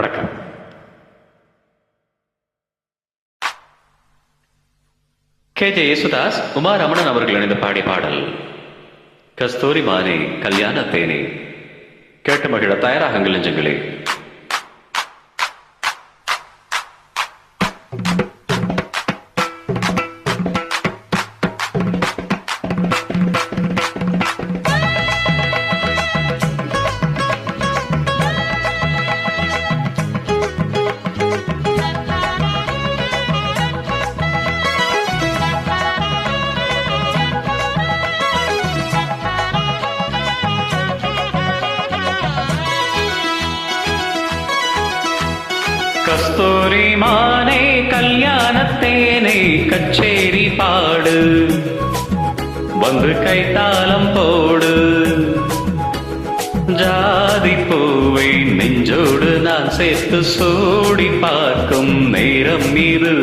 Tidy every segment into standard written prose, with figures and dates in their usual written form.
வணக்கம். கே.ஜே. யேசுதாஸ், உமா ரமணன் அவர்கள் இணைந்து பாடிய பாடல் கஸ்தூரி மானே கல்யாண தேனே. கேட்டு மகிழ தயாராகுங்கள் நெஞ்சங்களே. கஸ்தூரி மானே கல்யாணத்தேனே கச்சேரி பாடு, வந்து கைத்தாளம் போடு. ஜாதி பூவை நெஞ்சோடு நான் சேர்த்து சூடி பார்க்கும் நேரம் இது.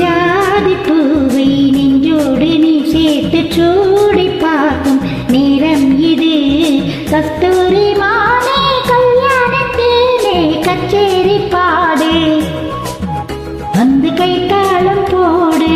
ஜாதி பூவை நெஞ்சோடு நீ சேர்த்து சூடி பார்க்கும் நேரம் இது. கஸ்தூரி மானே கல்யாணத்தேனே கச்சேரி பாடு, வந்து கைத்தாளம் போடு.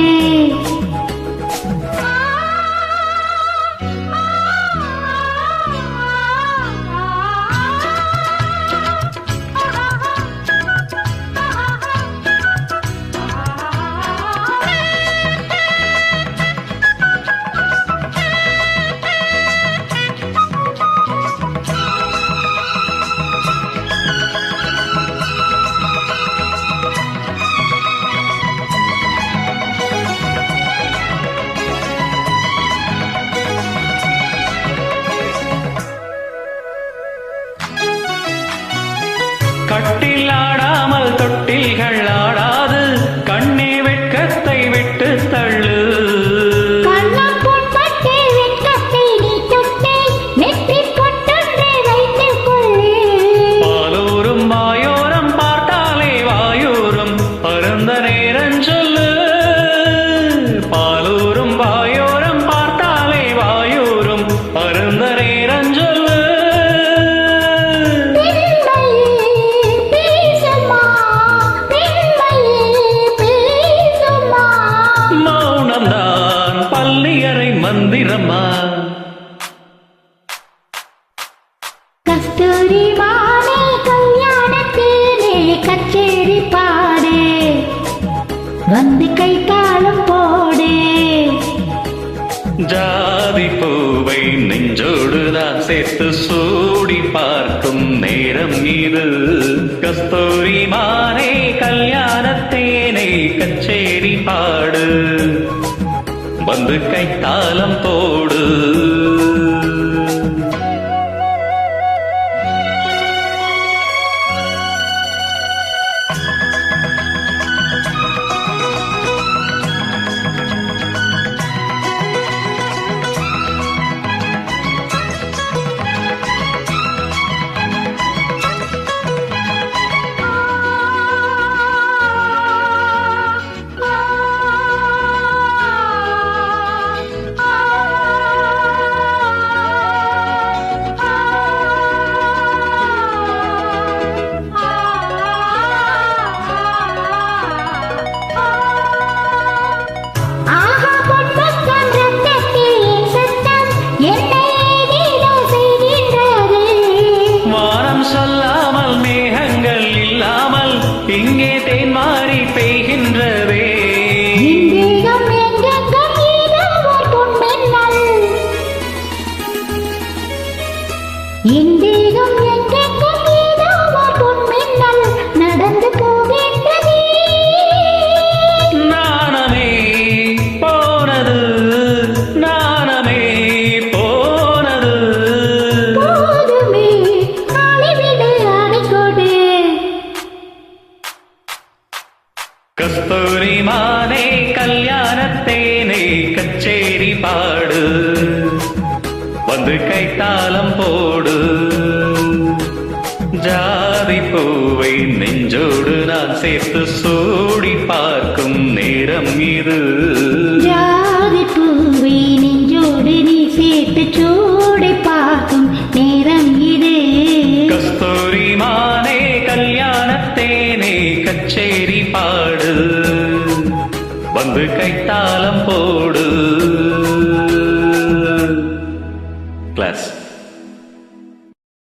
கட்டில் ஆடாமல் தொட்டில்கள் ஆடாது, கண்ணே வெட்கத்தை விட்டு தள்ளு. பாலூரும் வாயோரம் பார்த்தாலே வாயூரும் பருந்த நேரம் சொல்லு. பாலூரும் வாயோரம் பார்த்தாலே வாயூரும் பருந்த நேரம் சொல்லு. பள்ளியறை மந்திரம்மா. கஸ்தூரி மானே கல்யாணத்தேனே கச்சேரி பாடு, வந்து கைத்தாளம் போடு. ஜாதி பூவை நெஞ்சோடு நான் சேர்த்து சூடி பார்க்கும் நேரம் இது. கஸ்தூரி மானே கல்யாணத்தேனே கச்சேரி பாடு, வந்து கைத்தாளம் போடு. சொல்லாமல் மேகங்கள் இல்லாமல் இங்கே தேன் மாறி பெய்கின்றதே. நடந்து போகின்றதே. நாணமே போனது, நாணமே போனது. போதுமே ஆளிவிடு ஆணிக்கொடு. கஸ்தூரி மானே கல்யாணத்தேனே கச்சேரி பாடு, வந்து கைத்தாளம் போடு. ஜாதி பூவை நெஞ்சோடு நான் சேர்த்து சூடி பார்க்கும் நேரம் இது. ஜாதி பூவை நெஞ்சோடு நீ சேர்த்து சூடி பார்க்கும் நேரம் இது. கஸ்தூரி மானே கல்யாண நீ பாடு வந்து கைத்தாளம் போடு கிளாஸ்